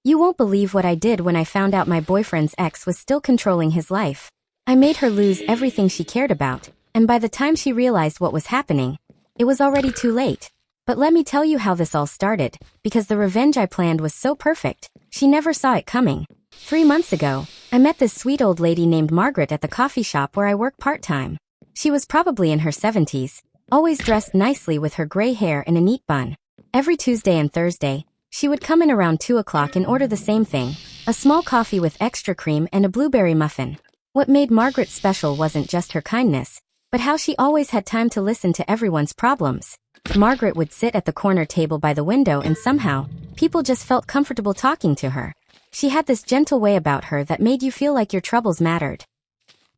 You won't believe what I did when I found out my boyfriend's ex was still controlling his life. I made her lose everything she cared about, and by the time she realized what was happening, it was already too late. But let me tell you how this all started, because the revenge I planned was so perfect, she never saw it coming. 3 months ago, I met this sweet old lady named Margaret at the coffee shop where I work part-time. She was probably in her 70s, always dressed nicely with her gray hair in a neat bun. Every Tuesday and Thursday, she would come in around 2 o'clock and order the same thing, a small coffee with extra cream and a blueberry muffin. What made Margaret special wasn't just her kindness, but how she always had time to listen to everyone's problems. Margaret would sit at the corner table by the window and somehow, people just felt comfortable talking to her. She had this gentle way about her that made you feel like your troubles mattered.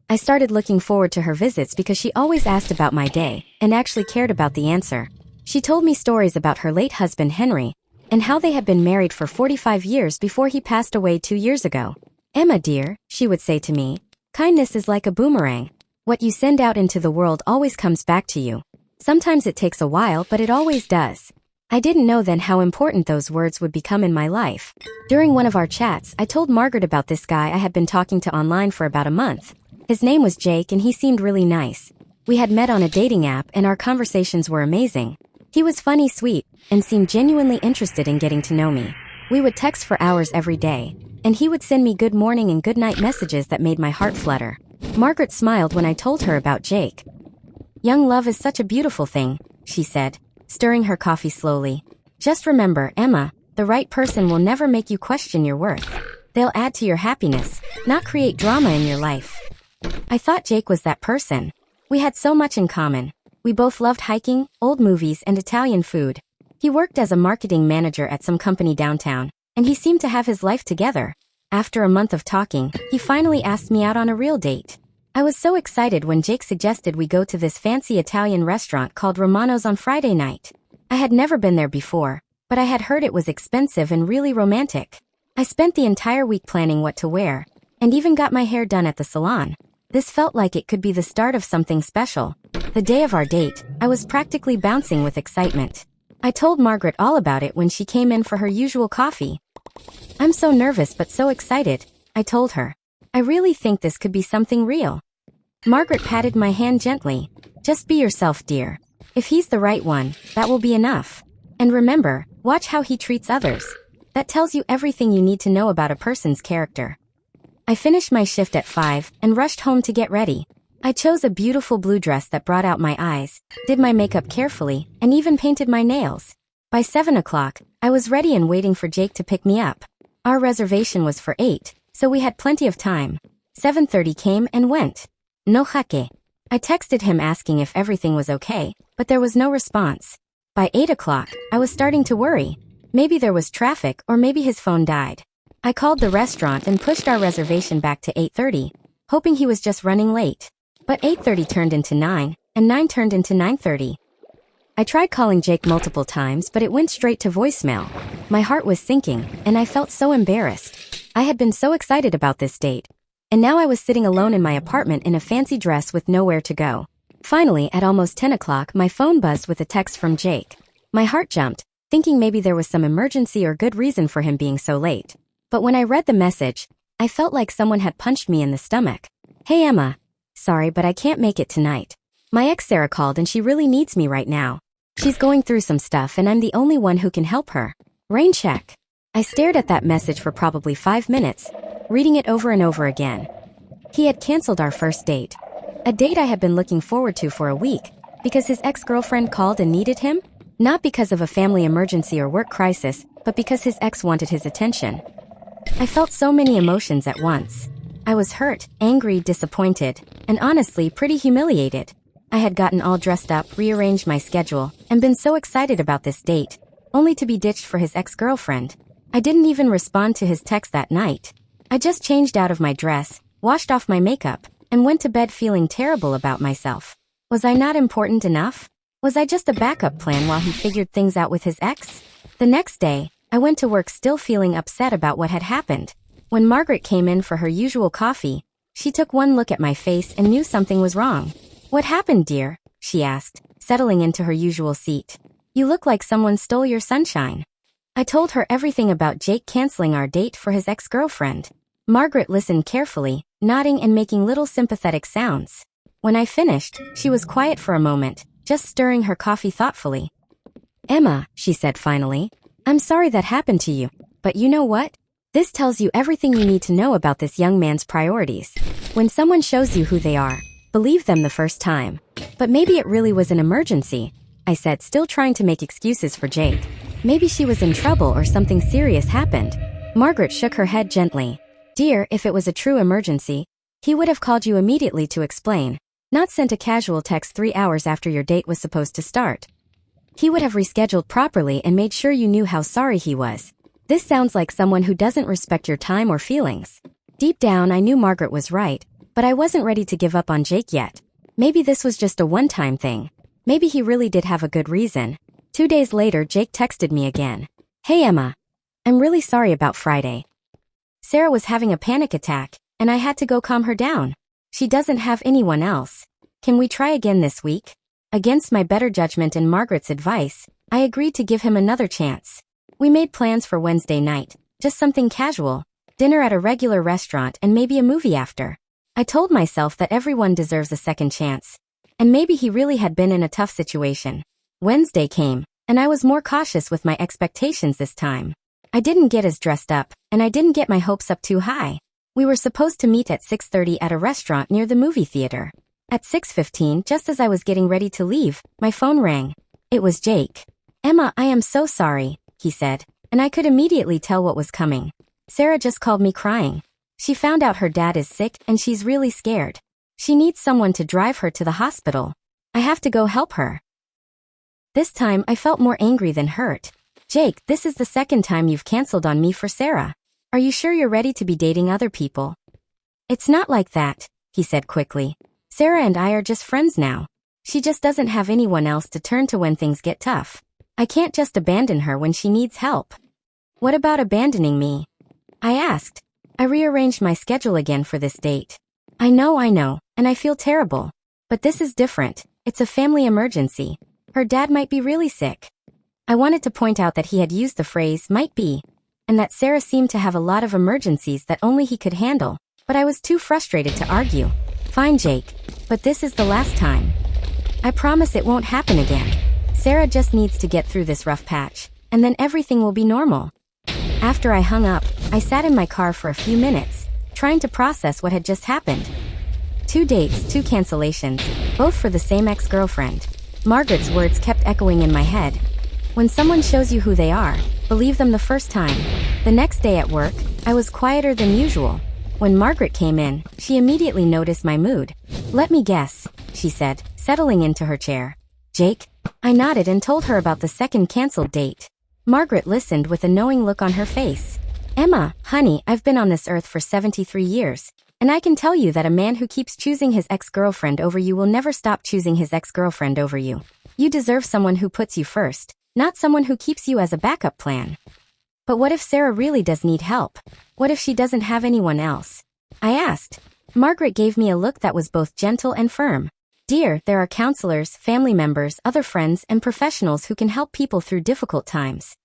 I started looking forward to her visits because she always asked about my day and actually cared about the answer. She told me stories about her late husband Henry and how they had been married for 45 years before he passed away 2 years ago. "Emma dear," she would say to me, "kindness is like a boomerang. What you send out into the world always comes back to you. Sometimes it takes a while, but it always does." I didn't know then how important those words would become in my life. During one of our chats, I told Margaret about this guy I had been talking to online for about a month. His name was Jake and he seemed really nice. We had met on a dating app and our conversations were amazing. He was funny, sweet, and seemed genuinely interested in getting to know me. We would text for hours every day, and he would send me good morning and good night messages that made my heart flutter. Margaret smiled when I told her about Jake. "Young love is such a beautiful thing," she said, stirring her coffee slowly. "Just remember, Emma, the right person will never make you question your worth. They'll add to your happiness, not create drama in your life." I thought Jake was that person. We had so much in common. We both loved hiking, old movies, and Italian food. He worked as a marketing manager at some company downtown, and he seemed to have his life together. After a month of talking, he finally asked me out on a real date. I was so excited when Jake suggested we go to this fancy Italian restaurant called Romano's on Friday night. I had never been there before, but I had heard it was expensive and really romantic. I spent the entire week planning what to wear, and even got my hair done at the salon. This felt like it could be the start of something special. The day of our date, I was practically bouncing with excitement. I told Margaret all about it when she came in for her usual coffee. "I'm so nervous but so excited," I told her. "I really think this could be something real." Margaret patted my hand gently. "Just be yourself, dear. If he's the right one, that will be enough. And remember, watch how he treats others. That tells you everything you need to know about a person's character." I finished my shift at 5 and rushed home to get ready. I chose a beautiful blue dress that brought out my eyes, did my makeup carefully, and even painted my nails. By 7 o'clock, I was ready and waiting for Jake to pick me up. Our reservation was for 8, so we had plenty of time. 7:30 came and went. No jaque. I texted him asking if everything was okay, but there was no response. By 8 o'clock, I was starting to worry. Maybe there was traffic or maybe his phone died. I called the restaurant and pushed our reservation back to 8:30, hoping he was just running late. But 8:30 turned into 9, and 9 turned into 9:30. I tried calling Jake multiple times, but it went straight to voicemail. My heart was sinking, and I felt so embarrassed. I had been so excited about this date. And now I was sitting alone in my apartment in a fancy dress with nowhere to go. Finally, at almost 10 o'clock, my phone buzzed with a text from Jake. My heart jumped, thinking maybe there was some emergency or good reason for him being so late. But when I read the message, I felt like someone had punched me in the stomach. "Hey Emma. Sorry, but I can't make it tonight. My ex Sarah called and she really needs me right now. She's going through some stuff and I'm the only one who can help her. Rain check." I stared at that message for probably 5 minutes, reading it over and over again. He had canceled our first date. A date I had been looking forward to for a week, because his ex-girlfriend called and needed him? Not because of a family emergency or work crisis, but because his ex wanted his attention. I felt so many emotions at once. I was hurt, angry, disappointed, and honestly pretty humiliated. I had gotten all dressed up, rearranged my schedule, and been so excited about this date, only to be ditched for his ex-girlfriend. I didn't even respond to his text that night. I just changed out of my dress, washed off my makeup, and went to bed feeling terrible about myself. Was I not important enough? Was I just a backup plan while he figured things out with his ex? The next day, I went to work still feeling upset about what had happened. When Margaret came in for her usual coffee, she took one look at my face and knew something was wrong. "What happened, dear?" she asked, settling into her usual seat. "You look like someone stole your sunshine." I told her everything about Jake canceling our date for his ex-girlfriend. Margaret listened carefully, nodding and making little sympathetic sounds. When I finished, she was quiet for a moment, just stirring her coffee thoughtfully. "Emma," she said finally, "I'm sorry that happened to you, but you know what? This tells you everything you need to know about this young man's priorities. When someone shows you who they are, believe them the first time. But maybe it really was an emergency," I said, still trying to make excuses for Jake. "Maybe she was in trouble or something serious happened." Margaret shook her head gently. "Dear, if it was a true emergency, he would have called you immediately to explain, not sent a casual text 3 hours after your date was supposed to start. He would have rescheduled properly and made sure you knew how sorry he was. This sounds like someone who doesn't respect your time or feelings." Deep down, I knew Margaret was right, but I wasn't ready to give up on Jake yet. Maybe this was just a one-time thing. Maybe he really did have a good reason. 2 days later, Jake texted me again. "Hey Emma, I'm really sorry about Friday. Sarah was having a panic attack, and I had to go calm her down. She doesn't have anyone else. Can we try again this week?" Against my better judgment and Margaret's advice, I agreed to give him another chance. We made plans for Wednesday night, just something casual, dinner at a regular restaurant and maybe a movie after. I told myself that everyone deserves a second chance. And maybe he really had been in a tough situation. Wednesday came, and I was more cautious with my expectations this time. I didn't get as dressed up, and I didn't get my hopes up too high. We were supposed to meet at 6:30 at a restaurant near the movie theater. At 6:15, just as I was getting ready to leave, my phone rang. It was Jake. "Emma, I am so sorry," he said, and I could immediately tell what was coming. "Sarah just called me crying. She found out her dad is sick and she's really scared. She needs someone to drive her to the hospital. I have to go help her." This time, I felt more angry than hurt. "Jake, this is the second time you've canceled on me for Sarah. Are you sure you're ready to be dating other people?" "It's not like that," he said quickly. "Sarah and I are just friends now. She just doesn't have anyone else to turn to when things get tough. I can't just abandon her when she needs help." "What about abandoning me?" I asked. I rearranged my schedule again for this date. I know, and I feel terrible. But this is different. It's a family emergency. Her dad might be really sick. I wanted to point out that he had used the phrase "might be," and that Sarah seemed to have a lot of emergencies that only he could handle, but I was too frustrated to argue. "Fine, Jake, but this is the last time. I promise it won't happen again. Sarah just needs to get through this rough patch, and then everything will be normal." After I hung up, I sat in my car for a few minutes, trying to process what had just happened. 2 dates, 2 cancellations, both for the same ex-girlfriend. Margaret's words kept echoing in my head. When someone shows you who they are, believe them the first time. The next day at work, I was quieter than usual. When Margaret came in, she immediately noticed my mood. "Let me guess," she said, settling into her chair. "Jake?" I nodded and told her about the second canceled date. Margaret listened with a knowing look on her face. "Emma, honey, I've been on this earth for 73 years, and I can tell you that a man who keeps choosing his ex-girlfriend over you will never stop choosing his ex-girlfriend over you. You deserve someone who puts you first, not someone who keeps you as a backup plan." "But what if Sarah really does need help? What if she doesn't have anyone else?" I asked. Margaret gave me a look that was both gentle and firm. "Dear, there are counselors, family members, other friends, and professionals who can help people through difficult times.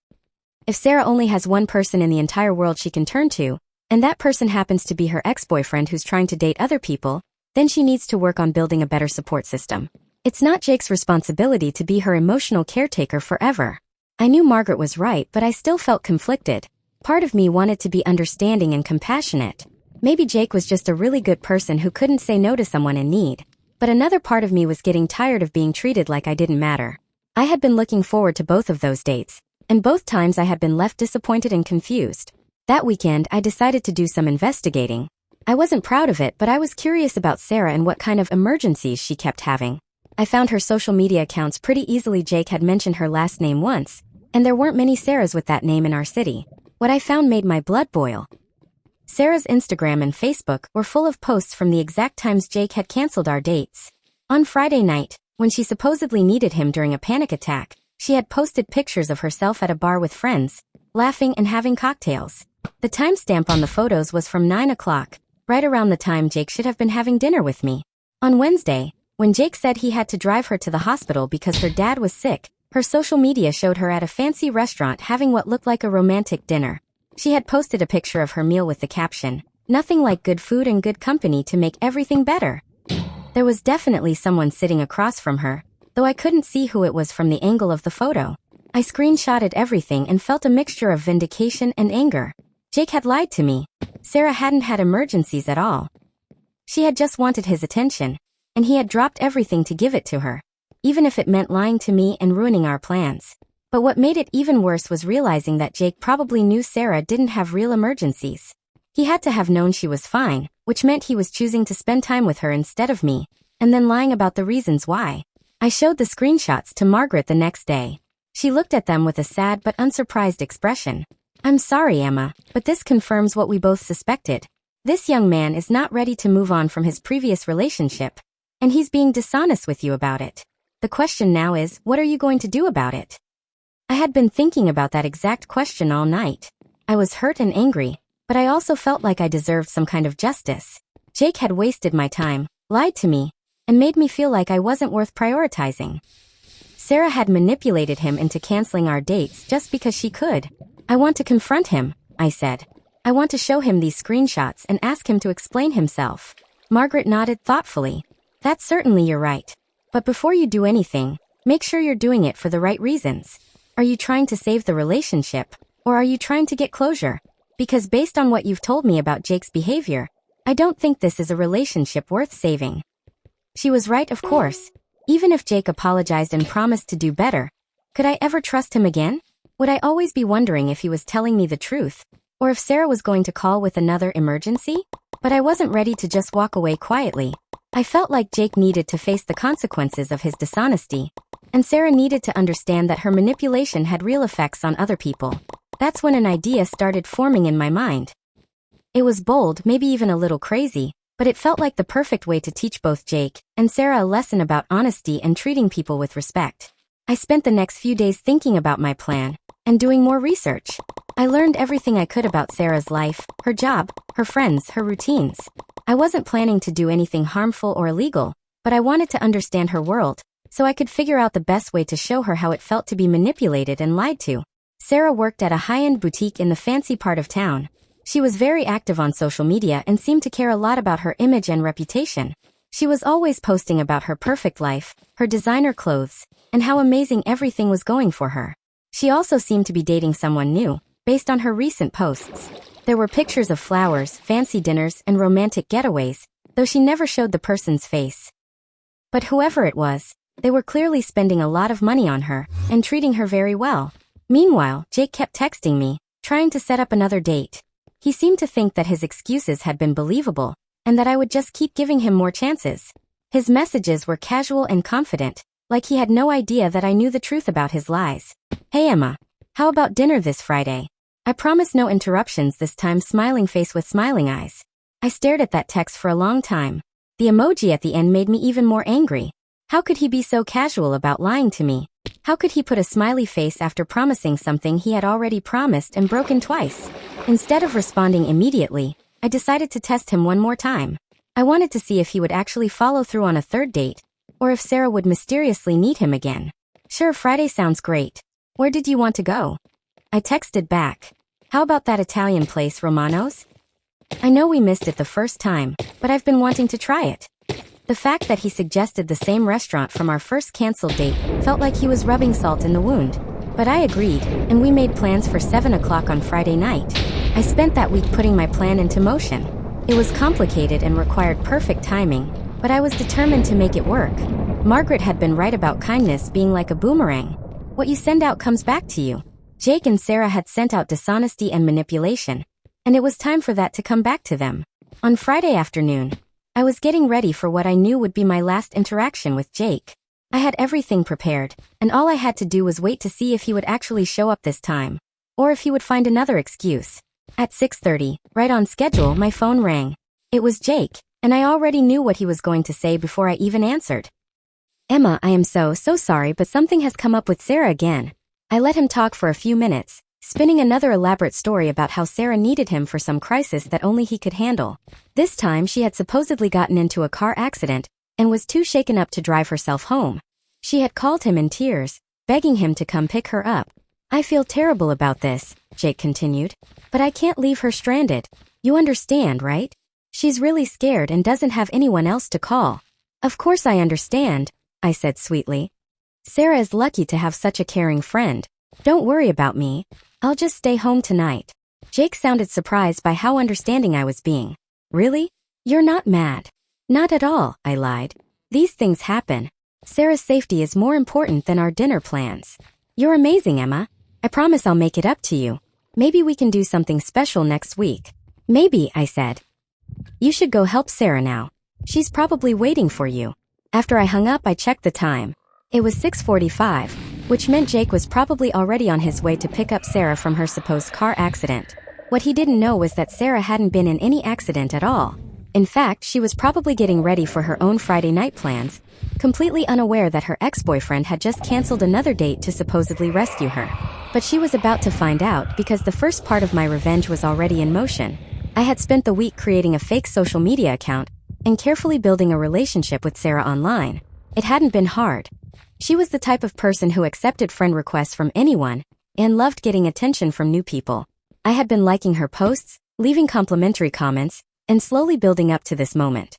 If Sarah only has one person in the entire world she can turn to, and that person happens to be her ex-boyfriend who's trying to date other people, then she needs to work on building a better support system. It's not Jake's responsibility to be her emotional caretaker forever." I knew Margaret was right, but I still felt conflicted. Part of me wanted to be understanding and compassionate. Maybe Jake was just a really good person who couldn't say no to someone in need. But another part of me was getting tired of being treated like I didn't matter. I had been looking forward to both of those dates, and both times I had been left disappointed and confused. That weekend, I decided to do some investigating. I wasn't proud of it, but I was curious about Sarah and what kind of emergencies she kept having. I found her social media accounts pretty easily. Jake had mentioned her last name once, and there weren't many Sarahs with that name in our city. What I found made my blood boil. Sarah's Instagram and Facebook were full of posts from the exact times Jake had canceled our dates. On Friday night, when she supposedly needed him during a panic attack, she had posted pictures of herself at a bar with friends, laughing and having cocktails. The timestamp on the photos was from 9 o'clock, right around the time Jake should have been having dinner with me. On Wednesday, when Jake said he had to drive her to the hospital because her dad was sick, Her social media showed her at a fancy restaurant having what looked like a romantic dinner. She had posted a picture of her meal with the caption, "Nothing like good food and good company to make everything better." There was definitely someone sitting across from her, though I couldn't see who it was from the angle of the photo. I screenshotted everything and felt a mixture of vindication and anger. Jake had lied to me. Sarah hadn't had emergencies at all. She had just wanted his attention, and he had dropped everything to give it to her, even if it meant lying to me and ruining our plans. But what made it even worse was realizing that Jake probably knew Sarah didn't have real emergencies. He had to have known she was fine, which meant he was choosing to spend time with her instead of me, and then lying about the reasons why. I showed the screenshots to Margaret the next day. She looked at them with a sad but unsurprised expression. "I'm sorry, Emma, but this confirms what we both suspected. This young man is not ready to move on from his previous relationship, and he's being dishonest with you about it. The question now is, what are you going to do about it?" I had been thinking about that exact question all night. I was hurt and angry, but I also felt like I deserved some kind of justice. Jake had wasted my time, lied to me, and made me feel like I wasn't worth prioritizing. Sarah had manipulated him into canceling our dates just because she could. "I want to confront him," I said. "I want to show him these screenshots and ask him to explain himself." Margaret nodded thoughtfully. "That's certainly you're right. But before you do anything, make sure you're doing it for the right reasons. Are you trying to save the relationship, or are you trying to get closure? Because based on what you've told me about Jake's behavior, I don't think this is a relationship worth saving." She was right, of course. Even if Jake apologized and promised to do better, could I ever trust him again? Would I always be wondering if he was telling me the truth, or if Sarah was going to call with another emergency? But I wasn't ready to just walk away quietly. I felt like Jake needed to face the consequences of his dishonesty, and Sarah needed to understand that her manipulation had real effects on other people. That's when an idea started forming in my mind. It was bold, maybe even a little crazy, but it felt like the perfect way to teach both Jake and Sarah a lesson about honesty and treating people with respect. I spent the next few days thinking about my plan and doing more research. I learned everything I could about Sarah's life, her job, her friends, her routines. I wasn't planning to do anything harmful or illegal, but I wanted to understand her world, so I could figure out the best way to show her how it felt to be manipulated and lied to. Sarah worked at a high-end boutique in the fancy part of town. She was very active on social media and seemed to care a lot about her image and reputation. She was always posting about her perfect life, her designer clothes, and how amazing everything was going for her. She also seemed to be dating someone new, based on her recent posts. There were pictures of flowers, fancy dinners, and romantic getaways, though she never showed the person's face. But whoever it was, they were clearly spending a lot of money on her and treating her very well. Meanwhile, Jake kept texting me, trying to set up another date. He seemed to think that his excuses had been believable, and that I would just keep giving him more chances. His messages were casual and confident, like he had no idea that I knew the truth about his lies. "Hey Emma, how about dinner this Friday? I promise no interruptions this time." Smiling face with smiling eyes. I stared at that text for a long time. The emoji at the end made me even more angry. How could he be so casual about lying to me? How could he put a smiley face after promising something he had already promised and broken twice? Instead of responding immediately, I decided to test him one more time. I wanted to see if he would actually follow through on a third date, or if Sarah would mysteriously meet him again. "Sure, Friday sounds great. Where did you want to go?" I texted back. "How about that Italian place, Romano's? I know we missed it the first time, but I've been wanting to try it." The fact that he suggested the same restaurant from our first canceled date felt like he was rubbing salt in the wound. But I agreed, and we made plans for 7 o'clock on Friday night. I spent that week putting my plan into motion. It was complicated and required perfect timing, but I was determined to make it work. Margaret had been right about kindness being like a boomerang. What you send out comes back to you. Jake and Sarah had sent out dishonesty and manipulation, and it was time for that to come back to them. On Friday afternoon, I was getting ready for what I knew would be my last interaction with Jake. I had everything prepared, and all I had to do was wait to see if he would actually show up this time, or if he would find another excuse. At 6:30, right on schedule, my phone rang. It was Jake, and I already knew what he was going to say before I even answered. "Emma, I am so sorry, but something has come up with Sarah again." I let him talk for a few minutes, spinning another elaborate story about how Sarah needed him for some crisis that only he could handle. This time she had supposedly gotten into a car accident and was too shaken up to drive herself home. She had called him in tears, begging him to come pick her up. I feel terrible about this, Jake continued, but I can't leave her stranded. You understand, right? She's really scared and doesn't have anyone else to call. Of course I understand, I said sweetly. Sarah is lucky to have such a caring friend. Don't worry about me. I'll just stay home tonight. Jake sounded surprised by how understanding I was being. Really? You're not mad? Not at all, I lied. These things happen. Sarah's safety is more important than our dinner plans. You're amazing, Emma. I promise I'll make it up to you. Maybe we can do something special next week. Maybe, I said. You should go help Sarah now. She's probably waiting for you. After I hung up, I checked the time. It was 6:45, which meant Jake was probably already on his way to pick up Sarah from her supposed car accident. What he didn't know was that Sarah hadn't been in any accident at all. In fact, she was probably getting ready for her own Friday night plans, completely unaware that her ex-boyfriend had just canceled another date to supposedly rescue her. But she was about to find out because the first part of my revenge was already in motion. I had spent the week creating a fake social media account and carefully building a relationship with Sarah online. It hadn't been hard. She was the type of person who accepted friend requests from anyone and loved getting attention from new people. I had been liking her posts, leaving complimentary comments, and slowly building up to this moment.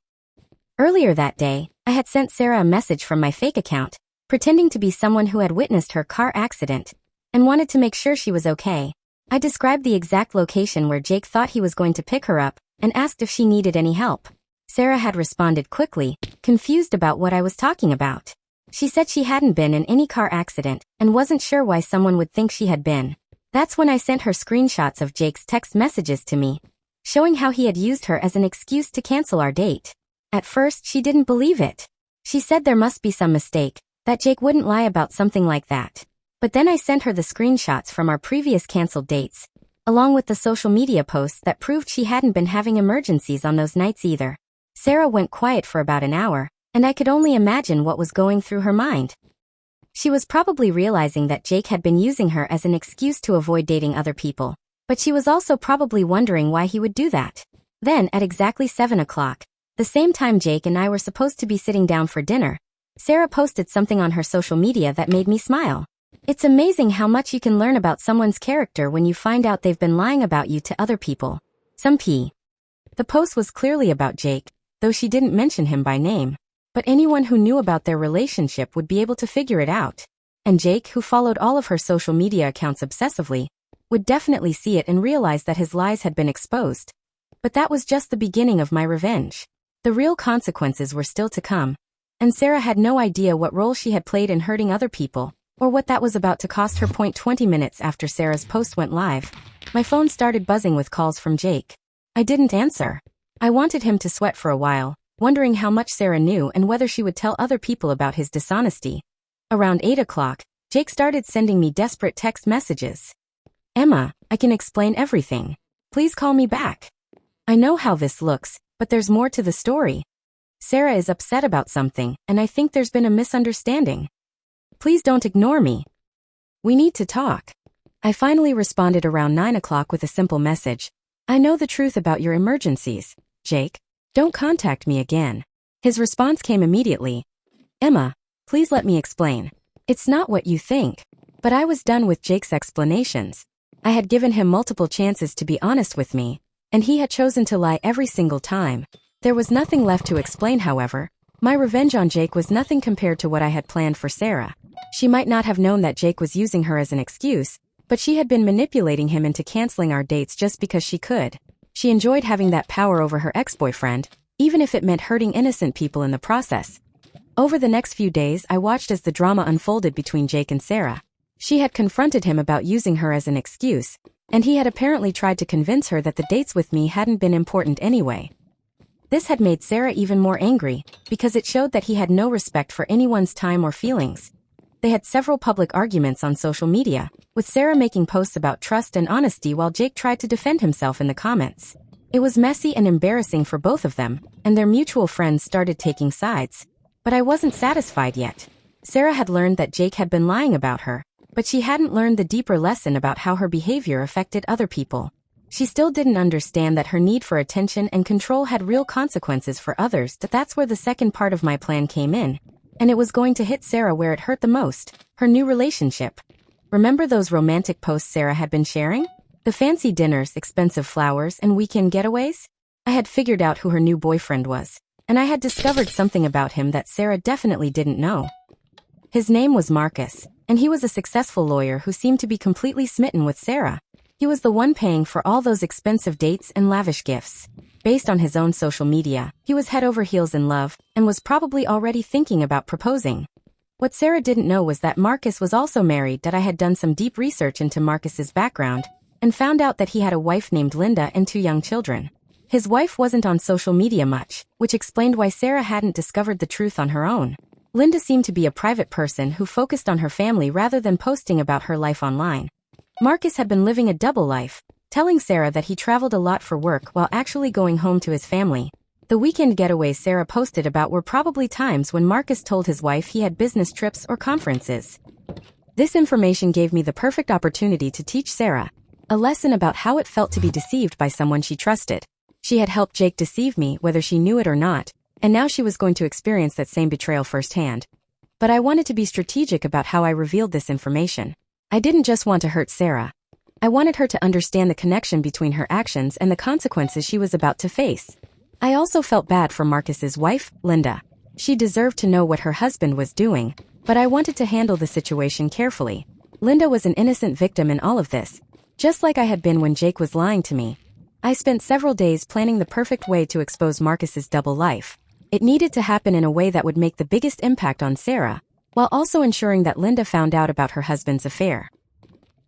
Earlier that day, I had sent Sarah a message from my fake account, pretending to be someone who had witnessed her car accident and wanted to make sure she was okay. I described the exact location where Jake thought he was going to pick her up and asked if she needed any help. Sarah had responded quickly, confused about what I was talking about. She said she hadn't been in any car accident and wasn't sure why someone would think she had been. That's when I sent her screenshots of Jake's text messages to me, showing how he had used her as an excuse to cancel our date. At first, she didn't believe it. She said there must be some mistake, that Jake wouldn't lie about something like that. But then I sent her the screenshots from our previous canceled dates, along with the social media posts that proved she hadn't been having emergencies on those nights either. Sarah went quiet for about an hour, and I could only imagine what was going through her mind. She was probably realizing that Jake had been using her as an excuse to avoid dating other people, but she was also probably wondering why he would do that. Then, at exactly 7 o'clock, the same time Jake and I were supposed to be sitting down for dinner, Sarah posted something on her social media that made me smile. It's amazing how much you can learn about someone's character when you find out they've been lying about you to other people. The post was clearly about Jake, though she didn't mention him by name. But anyone who knew about their relationship would be able to figure it out. And Jake, who followed all of her social media accounts obsessively, would definitely see it and realize that his lies had been exposed. But that was just the beginning of my revenge. The real consequences were still to come. And Sarah had no idea what role she had played in hurting other people, or what that was about to cost her. 20 minutes after Sarah's post went live, my phone started buzzing with calls from Jake. I didn't answer. I wanted him to sweat for a while, wondering how much Sarah knew and whether she would tell other people about his dishonesty. Around 8 o'clock, Jake started sending me desperate text messages. Emma, I can explain everything. Please call me back. I know how this looks, but there's more to the story. Sarah is upset about something, and I think there's been a misunderstanding. Please don't ignore me. We need to talk. I finally responded around 9 o'clock with a simple message. I know the truth about your emergencies, Jake. Don't contact me again. His response came immediately. Emma, please let me explain. It's not what you think. But I was done with Jake's explanations. I had given him multiple chances to be honest with me, and he had chosen to lie every single time. There was nothing left to explain, however. My revenge on Jake was nothing compared to what I had planned for Sarah. She might not have known that Jake was using her as an excuse, but she had been manipulating him into canceling our dates just because she could. She enjoyed having that power over her ex-boyfriend, even if it meant hurting innocent people in the process. Over the next few days, I watched as the drama unfolded between Jake and Sarah. She had confronted him about using her as an excuse, and he had apparently tried to convince her that the dates with me hadn't been important anyway. This had made Sarah even more angry, because it showed that he had no respect for anyone's time or feelings. They had several public arguments on social media, with Sarah making posts about trust and honesty while Jake tried to defend himself in the comments. It was messy and embarrassing for both of them, and their mutual friends started taking sides. But I wasn't satisfied yet. Sarah had learned that Jake had been lying about her, but she hadn't learned the deeper lesson about how her behavior affected other people. She still didn't understand that her need for attention and control had real consequences for others. That's where the second part of my plan came in. And it was going to hit Sarah where it hurt the most, her new relationship. Remember those romantic posts Sarah had been sharing? The fancy dinners, expensive flowers, and weekend getaways? I had figured out who her new boyfriend was, and I had discovered something about him that Sarah definitely didn't know. His name was Marcus, and he was a successful lawyer who seemed to be completely smitten with Sarah. He was the one paying for all those expensive dates and lavish gifts. Based on his own social media, he was head over heels in love, and was probably already thinking about proposing. What Sarah didn't know was that Marcus was also married. That I had done some deep research into Marcus's background, and found out that he had a wife named Linda and 2 young children. His wife wasn't on social media much, which explained why Sarah hadn't discovered the truth on her own. Linda seemed to be a private person who focused on her family rather than posting about her life online. Marcus had been living a double life, telling Sarah that he traveled a lot for work while actually going home to his family. The weekend getaways Sarah posted about were probably times when Marcus told his wife he had business trips or conferences. This information gave me the perfect opportunity to teach Sarah a lesson about how it felt to be deceived by someone she trusted. She had helped Jake deceive me, whether she knew it or not, and now she was going to experience that same betrayal firsthand. But I wanted to be strategic about how I revealed this information. I didn't just want to hurt Sarah. I wanted her to understand the connection between her actions and the consequences she was about to face. I also felt bad for Marcus's wife, Linda. She deserved to know what her husband was doing, but I wanted to handle the situation carefully. Linda was an innocent victim in all of this, just like I had been when Jake was lying to me. I spent several days planning the perfect way to expose Marcus's double life. It needed to happen in a way that would make the biggest impact on Sarah, while also ensuring that Linda found out about her husband's affair.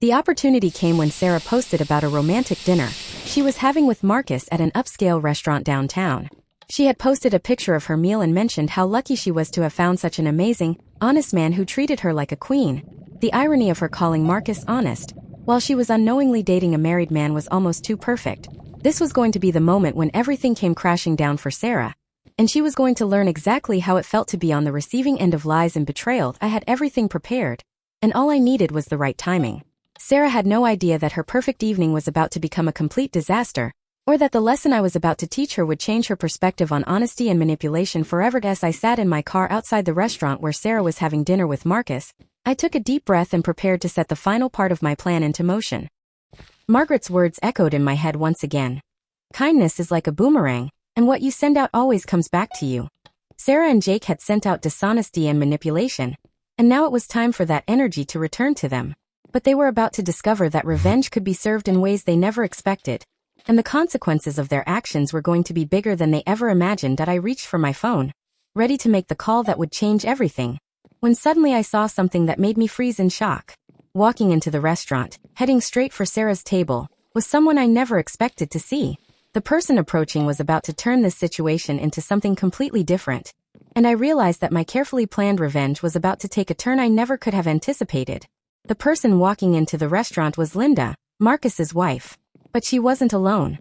The opportunity came when Sarah posted about a romantic dinner she was having with Marcus at an upscale restaurant downtown. She had posted a picture of her meal and mentioned how lucky she was to have found such an amazing, honest man who treated her like a queen. The irony of her calling Marcus honest, while she was unknowingly dating a married man, was almost too perfect. This was going to be the moment when everything came crashing down for Sarah, and she was going to learn exactly how it felt to be on the receiving end of lies and betrayal. I had everything prepared, and all I needed was the right timing. Sarah had no idea that her perfect evening was about to become a complete disaster, or that the lesson I was about to teach her would change her perspective on honesty and manipulation forever. As I sat in my car outside the restaurant where Sarah was having dinner with Marcus, I took a deep breath and prepared to set the final part of my plan into motion. Margaret's words echoed in my head once again. Kindness is like a boomerang, and what you send out always comes back to you. Sarah and Jake had sent out dishonesty and manipulation, and now it was time for that energy to return to them. But they were about to discover that revenge could be served in ways they never expected, and the consequences of their actions were going to be bigger than they ever imagined. That I reached for my phone, ready to make the call that would change everything, when suddenly I saw something that made me freeze in shock. Walking into the restaurant, heading straight for Sarah's table, was someone I never expected to see. The person approaching was about to turn this situation into something completely different, and I realized that my carefully planned revenge was about to take a turn I never could have anticipated. The person walking into the restaurant was Linda, Marcus's wife. But she wasn't alone.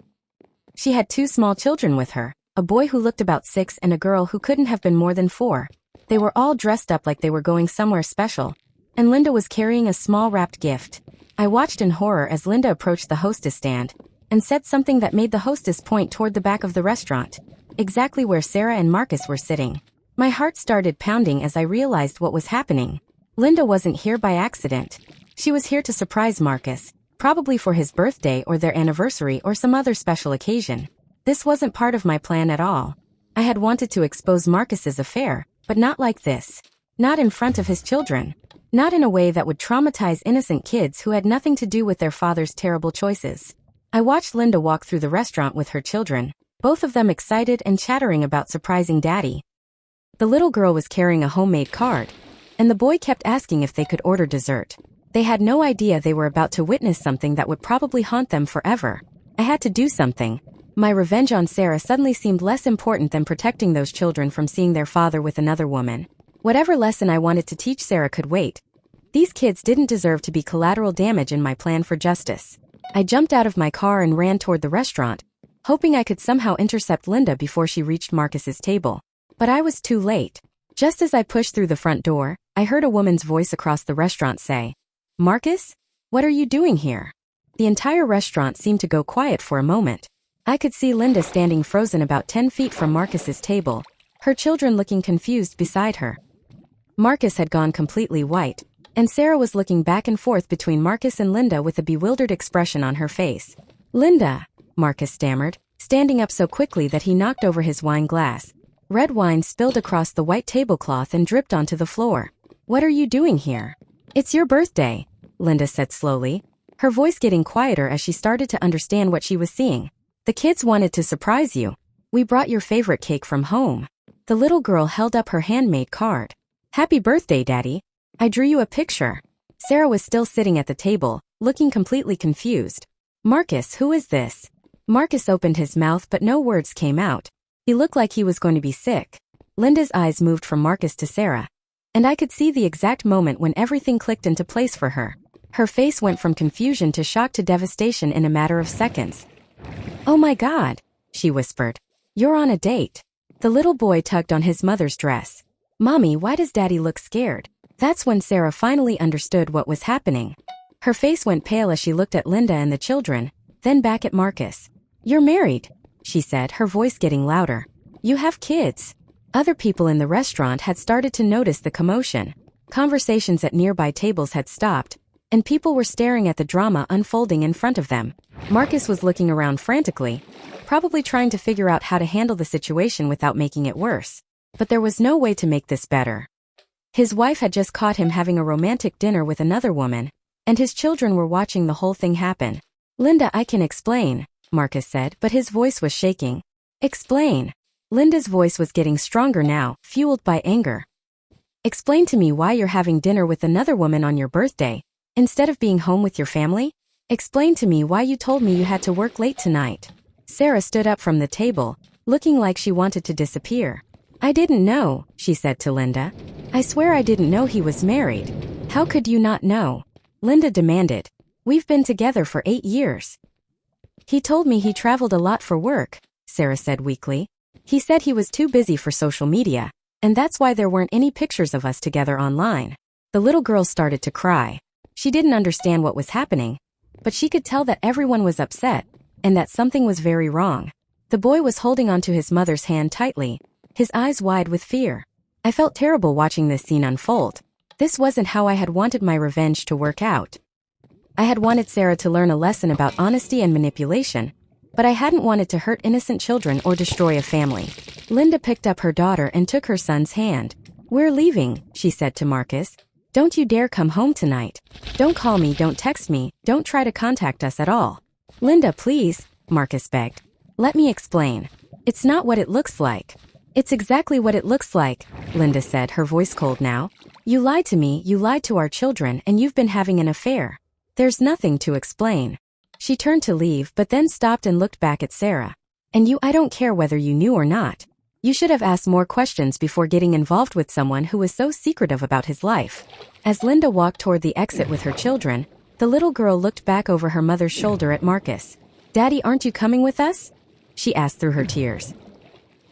She had 2 small children with her, a boy who looked about 6 and a girl who couldn't have been more than 4. They were all dressed up like they were going somewhere special, and Linda was carrying a small wrapped gift. I watched in horror as Linda approached the hostess stand, and said something that made the hostess point toward the back of the restaurant, exactly where Sarah and Marcus were sitting. My heart started pounding as I realized what was happening. Linda wasn't here by accident. She was here to surprise Marcus, probably for his birthday or their anniversary or some other special occasion. This wasn't part of my plan at all. I had wanted to expose Marcus's affair, but not like this. Not in front of his children. Not in a way that would traumatize innocent kids who had nothing to do with their father's terrible choices. I watched Linda walk through the restaurant with her children, both of them excited and chattering about surprising Daddy. The little girl was carrying a homemade card, and the boy kept asking if they could order dessert. They had no idea they were about to witness something that would probably haunt them forever. I had to do something. My revenge on Sarah suddenly seemed less important than protecting those children from seeing their father with another woman. Whatever lesson I wanted to teach Sarah could wait. These kids didn't deserve to be collateral damage in my plan for justice. I jumped out of my car and ran toward the restaurant, hoping I could somehow intercept Linda before she reached Marcus's table. But I was too late. Just as I pushed through the front door, I heard a woman's voice across the restaurant say, "Marcus? What are you doing here?" The entire restaurant seemed to go quiet for a moment. I could see Linda standing frozen about 10 feet from Marcus's table, her children looking confused beside her. Marcus had gone completely white, and Sarah was looking back and forth between Marcus and Linda with a bewildered expression on her face. "Linda," Marcus stammered, standing up so quickly that he knocked over his wine glass. Red wine spilled across the white tablecloth and dripped onto the floor. "What are you doing here?" "It's your birthday," Linda said slowly, her voice getting quieter as she started to understand what she was seeing. "The kids wanted to surprise you. We brought your favorite cake from home." The little girl held up her handmade card. "Happy birthday, Daddy. I drew you a picture." Sarah was still sitting at the table, looking completely confused. "Marcus, who is this?" Marcus opened his mouth but no words came out. He looked like he was going to be sick. Linda's eyes moved from Marcus to Sarah, and I could see the exact moment when everything clicked into place for her. Her face went from confusion to shock to devastation in a matter of seconds. "Oh my God," she whispered. "You're on a date." The little boy tugged on his mother's dress. "Mommy, why does Daddy look scared?" That's when Sarah finally understood what was happening. Her face went pale as she looked at Linda and the children, then back at Marcus. "You're married," she said, her voice getting louder. "You have kids." Other people in the restaurant had started to notice the commotion. Conversations at nearby tables had stopped, and people were staring at the drama unfolding in front of them. Marcus was looking around frantically, probably trying to figure out how to handle the situation without making it worse. But there was no way to make this better. His wife had just caught him having a romantic dinner with another woman, and his children were watching the whole thing happen. "Linda, I can explain," Marcus said, but his voice was shaking. "Explain." Linda's voice was getting stronger now, fueled by anger. "Explain to me why you're having dinner with another woman on your birthday, instead of being home with your family? Explain to me why you told me you had to work late tonight." Sarah stood up from the table, looking like she wanted to disappear. "I didn't know," she said to Linda. "I swear I didn't know he was married." "How could you not know?" Linda demanded. "We've been together for 8 years." "He told me he traveled a lot for work," Sarah said weakly. "He said he was too busy for social media, and that's why there weren't any pictures of us together online." The little girl started to cry. She didn't understand what was happening, but she could tell that everyone was upset, and that something was very wrong. The boy was holding onto his mother's hand tightly, his eyes wide with fear. I felt terrible watching this scene unfold. This wasn't how I had wanted my revenge to work out. I had wanted Sarah to learn a lesson about honesty and manipulation, but I hadn't wanted to hurt innocent children or destroy a family. Linda picked up her daughter and took her son's hand. "We're leaving," she said to Marcus. "Don't you dare come home tonight. Don't call me, don't text me, don't try to contact us at all." "Linda, please," Marcus begged. "Let me explain. It's not what it looks like." "It's exactly what it looks like," Linda said, her voice cold now. "You lied to me, you lied to our children, and you've been having an affair. There's nothing to explain." She turned to leave but then stopped and looked back at Sarah. "And I don't care whether you knew or not. You should have asked more questions before getting involved with someone who was so secretive about his life." As Linda walked toward the exit with her children, the little girl looked back over her mother's shoulder at Marcus. "Daddy, aren't you coming with us?" she asked through her tears.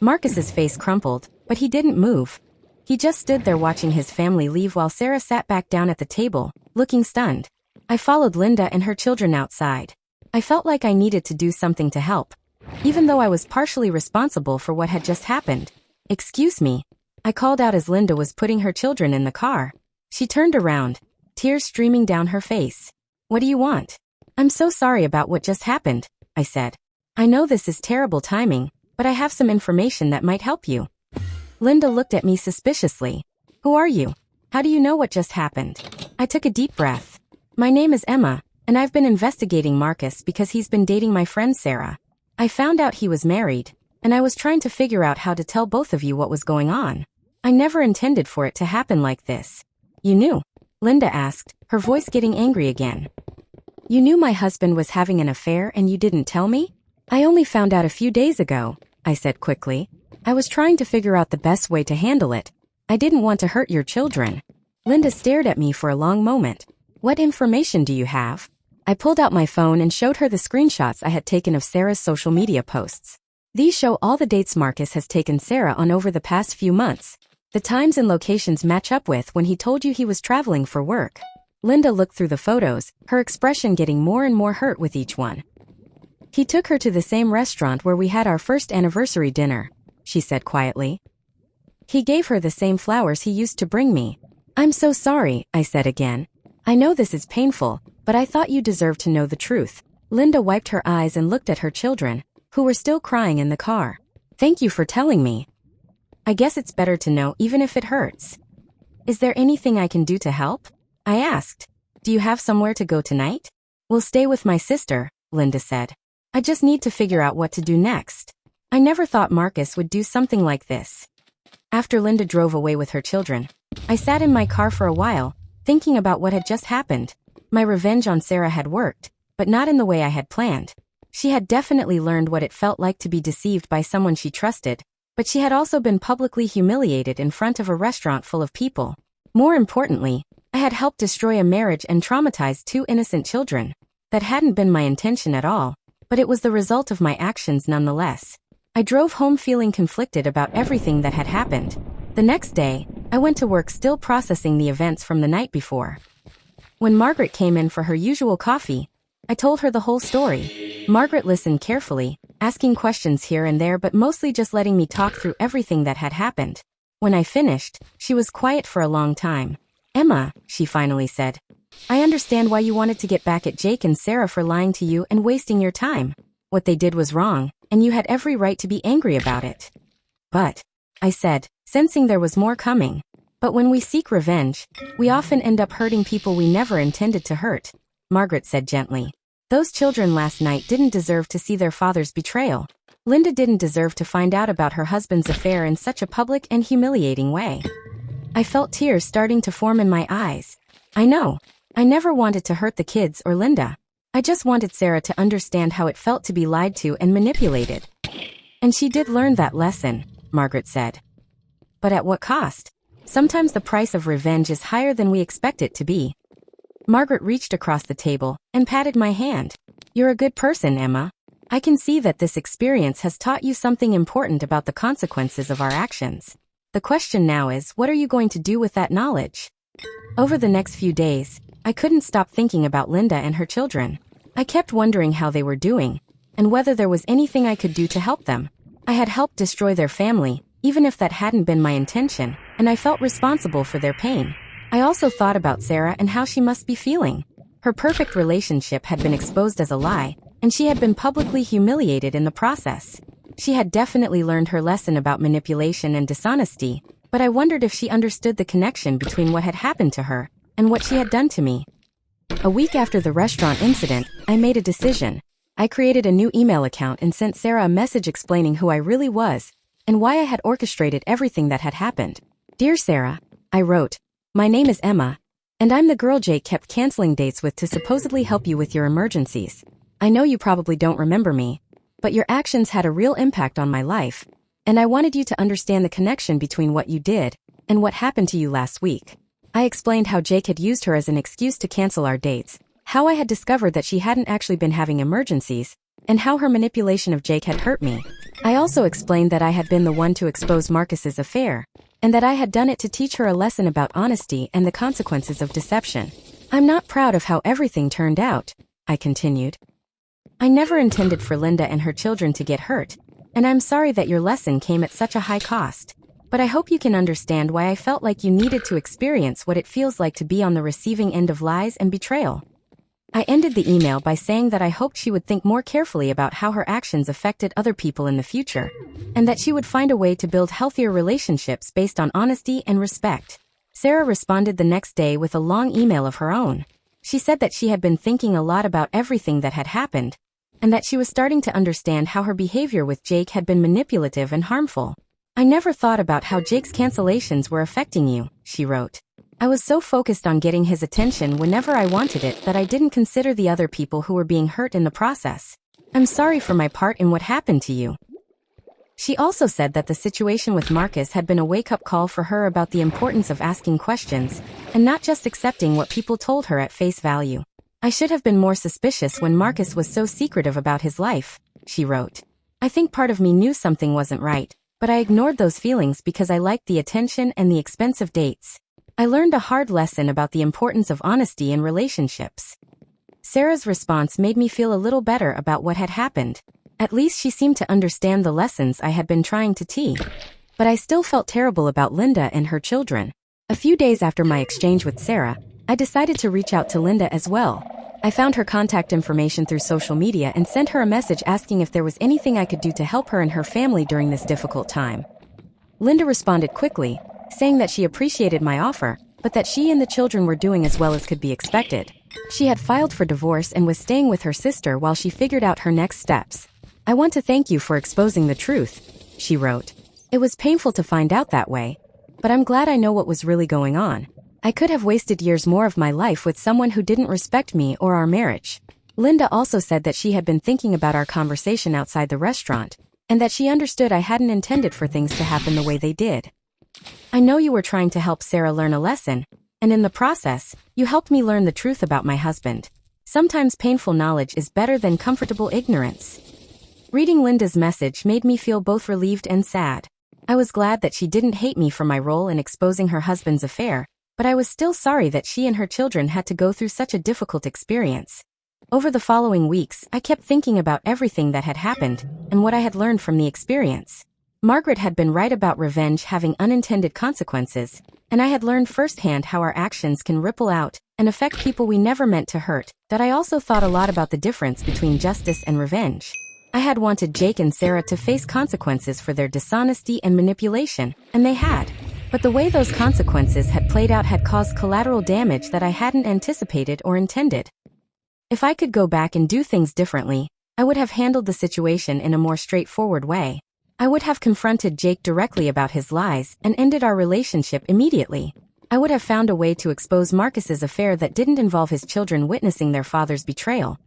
Marcus's face crumpled, but he didn't move. He just stood there watching his family leave while Sarah sat back down at the table, looking stunned. I followed Linda and her children outside. I felt like I needed to do something to help, even though I was partially responsible for what had just happened. "Excuse me," I called out as Linda was putting her children in the car. She turned around, tears streaming down her face. "What do you want?" "I'm so sorry about what just happened," I said. "I know this is terrible timing, but I have some information that might help you." Linda looked at me suspiciously. "Who are you? How do you know what just happened?" I took a deep breath. "My name is Emma, and I've been investigating Marcus because he's been dating my friend Sarah. I found out he was married, and I was trying to figure out how to tell both of you what was going on. I never intended for it to happen like this." "You knew?" Linda asked, her voice getting angry again. "You knew my husband was having an affair and you didn't tell me?" "I only found out a few days ago," I said quickly. "I was trying to figure out the best way to handle it. I didn't want to hurt your children." Linda stared at me for a long moment. "What information do you have?" I pulled out my phone and showed her the screenshots I had taken of Sarah's social media posts. These show all the dates Marcus has taken Sarah on over the past few months. The times and locations match up with when he told you he was traveling for work. Linda looked through the photos, her expression getting more and more hurt with each one. "He took her to the same restaurant where we had our first anniversary dinner," she said quietly. He gave her the same flowers he used to bring me. I'm so sorry, I said again. I know this is painful, but I thought you deserved to know the truth. Linda wiped her eyes and looked at her children, who were still crying in the car. Thank you for telling me. I guess it's better to know even if it hurts. Is there anything I can do to help? I asked. Do you have somewhere to go tonight? We'll stay with my sister, Linda said. I just need to figure out what to do next. I never thought Marcus would do something like this. After Linda drove away with her children, I sat in my car for a while, thinking about what had just happened. My revenge on Sarah had worked, but not in the way I had planned. She had definitely learned what it felt like to be deceived by someone she trusted, but she had also been publicly humiliated in front of a restaurant full of people. More importantly, I had helped destroy a marriage and traumatized 2 innocent children. That hadn't been my intention at all, but it was the result of my actions nonetheless. I drove home feeling conflicted about everything that had happened. The next day, I went to work still processing the events from the night before. When Margaret came in for her usual coffee, I told her the whole story. Margaret listened carefully, asking questions here and there but mostly just letting me talk through everything that had happened. When I finished, she was quiet for a long time. Emma, she finally said, I understand why you wanted to get back at Jake and Sarah for lying to you and wasting your time. What they did was wrong, and you had every right to be angry about it. But, I said, sensing there was more coming. But when we seek revenge, we often end up hurting people we never intended to hurt, Margaret said gently. Those children last night didn't deserve to see their father's betrayal. Linda didn't deserve to find out about her husband's affair in such a public and humiliating way. I felt tears starting to form in my eyes. I know. I never wanted to hurt the kids or Linda. I just wanted Sarah to understand how it felt to be lied to and manipulated. And she did learn that lesson, Margaret said. But at what cost? Sometimes the price of revenge is higher than we expect it to be. Margaret reached across the table and patted my hand. You're a good person, Emma. I can see that this experience has taught you something important about the consequences of our actions. The question now is, what are you going to do with that knowledge? Over the next few days, I couldn't stop thinking about Linda and her children. I kept wondering how they were doing, and whether there was anything I could do to help them. I had helped destroy their family, even if that hadn't been my intention, and I felt responsible for their pain. I also thought about Sarah and how she must be feeling. Her perfect relationship had been exposed as a lie, and she had been publicly humiliated in the process. She had definitely learned her lesson about manipulation and dishonesty, but I wondered if she understood the connection between what had happened to her and what she had done to me. A week after the restaurant incident, I made a decision. I created a new email account and sent Sarah a message explaining who I really was and why I had orchestrated everything that had happened. Dear Sarah, I wrote, my name is Emma, and I'm the girl Jake kept canceling dates with to supposedly help you with your emergencies. I know you probably don't remember me, but your actions had a real impact on my life, and I wanted you to understand the connection between what you did and what happened to you last week. I explained how Jake had used her as an excuse to cancel our dates, how I had discovered that she hadn't actually been having emergencies, and how her manipulation of Jake had hurt me. I also explained that I had been the one to expose Marcus's affair, and that I had done it to teach her a lesson about honesty and the consequences of deception. I'm not proud of how everything turned out, I continued. I never intended for Linda and her children to get hurt, and I'm sorry that your lesson came at such a high cost. But I hope you can understand why I felt like you needed to experience what it feels like to be on the receiving end of lies and betrayal. I ended the email by saying that I hoped she would think more carefully about how her actions affected other people in the future, and that she would find a way to build healthier relationships based on honesty and respect. Sarah responded the next day with a long email of her own. She said that she had been thinking a lot about everything that had happened, and that she was starting to understand how her behavior with Jake had been manipulative and harmful. I never thought about how Jake's cancellations were affecting you, she wrote. I was so focused on getting his attention whenever I wanted it that I didn't consider the other people who were being hurt in the process. I'm sorry for my part in what happened to you. She also said that the situation with Marcus had been a wake-up call for her about the importance of asking questions, and not just accepting what people told her at face value. I should have been more suspicious when Marcus was so secretive about his life, she wrote. I think part of me knew something wasn't right, but I ignored those feelings because I liked the attention and the expensive dates. I learned a hard lesson about the importance of honesty in relationships. Sarah's response made me feel a little better about what had happened. At least she seemed to understand the lessons I had been trying to teach. but I still felt terrible about Linda and her children. A few days after my exchange with Sarah, I decided to reach out to Linda as well. I found her contact information through social media and sent her a message asking if there was anything I could do to help her and her family during this difficult time. Linda responded quickly, saying that she appreciated my offer, but that she and the children were doing as well as could be expected. She had filed for divorce and was staying with her sister while she figured out her next steps. "I want to thank you for exposing the truth," she wrote. "It was painful to find out that way, but I'm glad I know what was really going on. I could have wasted years more of my life with someone who didn't respect me or our marriage." Linda also said that she had been thinking about our conversation outside the restaurant, and that she understood I hadn't intended for things to happen the way they did. "I know you were trying to help Sarah learn a lesson, and in the process, you helped me learn the truth about my husband. Sometimes painful knowledge is better than comfortable ignorance." Reading Linda's message made me feel both relieved and sad. I was glad that she didn't hate me for my role in exposing her husband's affair, but I was still sorry that she and her children had to go through such a difficult experience. Over the following weeks, I kept thinking about everything that had happened and what I had learned from the experience. Margaret had been right about revenge having unintended consequences, and I had learned firsthand how our actions can ripple out and affect people we never meant to hurt. That I also thought a lot about the difference between justice and revenge. I had wanted Jake and Sarah to face consequences for their dishonesty and manipulation, and they had. But the way those consequences had played out had caused collateral damage that I hadn't anticipated or intended. If I could go back and do things differently, I would have handled the situation in a more straightforward way. I would have confronted Jake directly about his lies and ended our relationship immediately. I would have found a way to expose Marcus's affair that didn't involve his children witnessing their father's betrayal.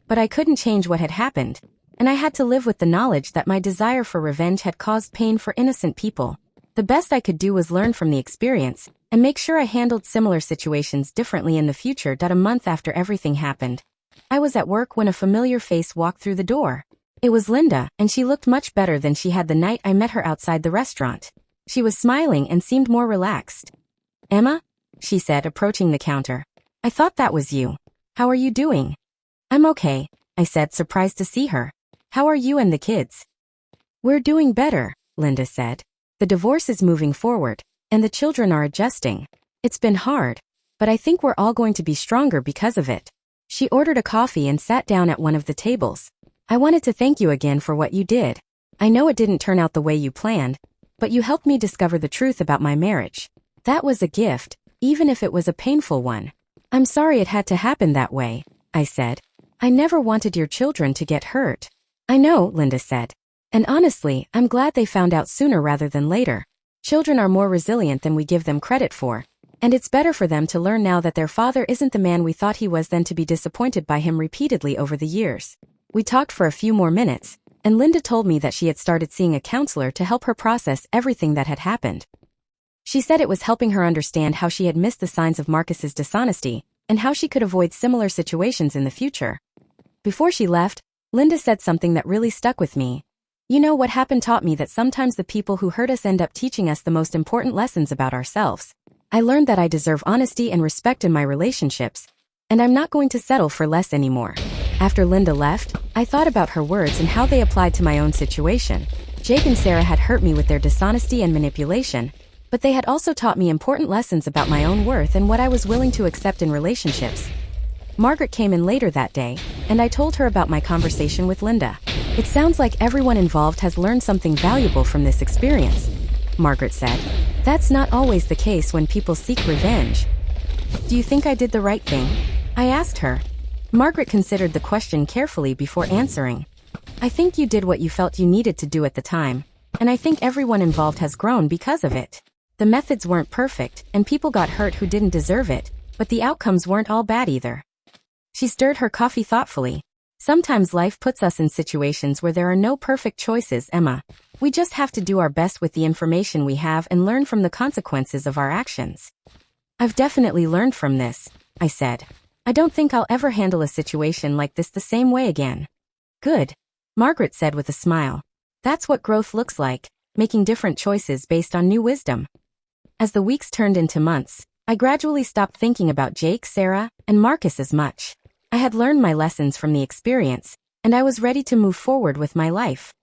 But I couldn't change what had happened, and I had to live with the knowledge that my desire for revenge had caused pain for innocent people. The best I could do was learn from the experience and make sure I handled similar situations differently in the future. A month after everything happened, I was at work when a familiar face walked through the door. It was Linda, and she looked much better than she had the night I met her outside the restaurant. She was smiling and seemed more relaxed. "Emma?" she said, approaching the counter. "I thought that was you. How are you doing?" "I'm okay," I said, surprised to see her. "How are you and the kids?" "We're doing better," Linda said. "The divorce is moving forward, and the children are adjusting. It's been hard, but I think we're all going to be stronger because of it." She ordered a coffee and sat down at one of the tables. "I wanted to thank you again for what you did. I know it didn't turn out the way you planned, but you helped me discover the truth about my marriage. That was a gift, even if it was a painful one." "I'm sorry it had to happen that way," I said. "I never wanted your children to get hurt." "I know," Linda said. "And honestly, I'm glad they found out sooner rather than later. Children are more resilient than we give them credit for, and it's better for them to learn now that their father isn't the man we thought he was than to be disappointed by him repeatedly over the years." We talked for a few more minutes, and Linda told me that she had started seeing a counselor to help her process everything that had happened. She said it was helping her understand how she had missed the signs of Marcus's dishonesty, and how she could avoid similar situations in the future. Before she left, Linda said something that really stuck with me. "You know, what happened taught me that sometimes the people who hurt us end up teaching us the most important lessons about ourselves. I learned that I deserve honesty and respect in my relationships, and I'm not going to settle for less anymore." After Linda left, I thought about her words and how they applied to my own situation. Jake and Sarah had hurt me with their dishonesty and manipulation, but they had also taught me important lessons about my own worth and what I was willing to accept in relationships. Margaret came in later that day, and I told her about my conversation with Linda. "It sounds like everyone involved has learned something valuable from this experience," Margaret said. "That's not always the case when people seek revenge." "Do you think I did the right thing?" I asked her. Margaret considered the question carefully before answering. "I think you did what you felt you needed to do at the time, and I think everyone involved has grown because of it. The methods weren't perfect, and people got hurt who didn't deserve it, but the outcomes weren't all bad either." She stirred her coffee thoughtfully. "Sometimes life puts us in situations where there are no perfect choices, Emma. We just have to do our best with the information we have and learn from the consequences of our actions." "I've definitely learned from this," I said. "I don't think I'll ever handle a situation like this the same way again." "Good," Margaret said with a smile. "That's what growth looks like, making different choices based on new wisdom." As the weeks turned into months, I gradually stopped thinking about Jake, Sarah, and Marcus as much. I had learned my lessons from the experience, and I was ready to move forward with my life.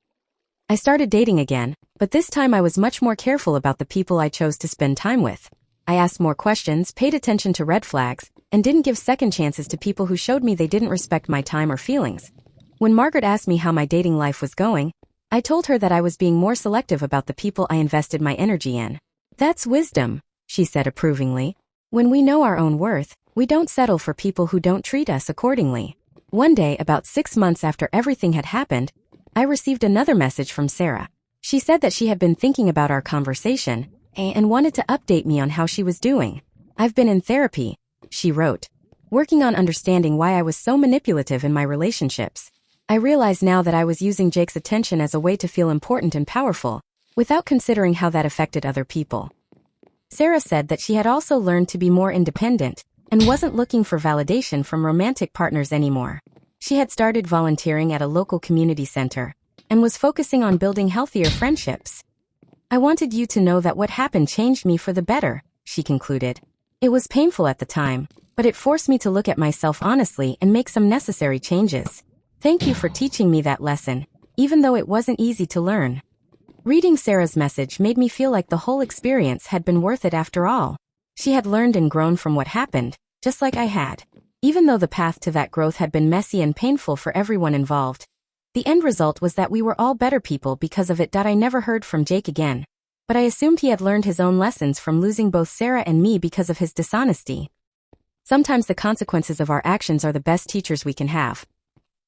I started dating again, but this time I was much more careful about the people I chose to spend time with. I asked more questions, paid attention to red flags, and didn't give second chances to people who showed me they didn't respect my time or feelings. When Margaret asked me how my dating life was going, I told her that I was being more selective about the people I invested my energy in. That's wisdom, she said approvingly. When we know our own worth, we don't settle for people who don't treat us accordingly. One day, about 6 months after everything had happened, I received another message from Sarah. She said that she had been thinking about our conversation and wanted to update me on how she was doing. I've been in therapy, she wrote, working on understanding why I was so manipulative in my relationships. I realize now that I was using Jake's attention as a way to feel important and powerful, without considering how that affected other people. Sarah said that she had also learned to be more independent and wasn't looking for validation from romantic partners anymore. She had started volunteering at a local community center and was focusing on building healthier friendships. I wanted you to know that what happened changed me for the better, she concluded. It was painful at the time, but it forced me to look at myself honestly and make some necessary changes. Thank you for teaching me that lesson, even though it wasn't easy to learn. Reading Sarah's message made me feel like the whole experience had been worth it after all. She had learned and grown from what happened, just like I had. Even though the path to that growth had been messy and painful for everyone involved, the end result was that we were all better people because of it. I never heard from Jake again, but I assumed he had learned his own lessons from losing both Sarah and me because of his dishonesty. Sometimes the consequences of our actions are the best teachers we can have.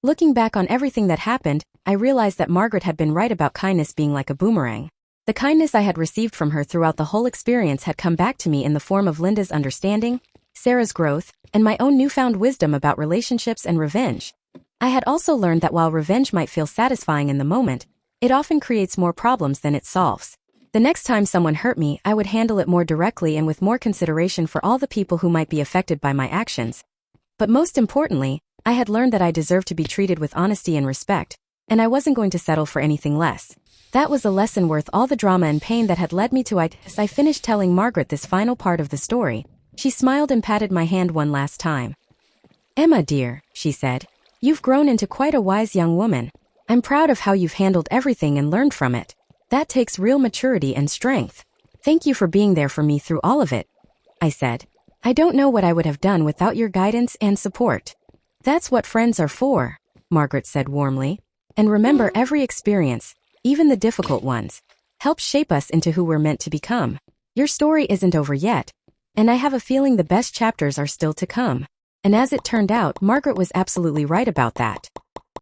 Looking back on everything that happened, I realized that Margaret had been right about kindness being like a boomerang. The kindness I had received from her throughout the whole experience had come back to me in the form of Linda's understanding, Sarah's growth, and my own newfound wisdom about relationships and revenge. I had also learned that while revenge might feel satisfying in the moment, it often creates more problems than it solves. The next time someone hurt me, I would handle it more directly and with more consideration for all the people who might be affected by my actions. But most importantly, I had learned that I deserved to be treated with honesty and respect, and I wasn't going to settle for anything less. That was a lesson worth all the drama and pain that had led me to it. As I finished telling Margaret this final part of the story, she smiled and patted my hand one last time. Emma dear, she said, you've grown into quite a wise young woman. I'm proud of how you've handled everything and learned from it. That takes real maturity and strength. Thank you for being there for me through all of it, I said. I don't know what I would have done without your guidance and support. That's what friends are for, Margaret said warmly. And remember, every experience, even the difficult ones, helps shape us into who we're meant to become. Your story isn't over yet, and I have a feeling the best chapters are still to come. And as it turned out, Margaret was absolutely right about that.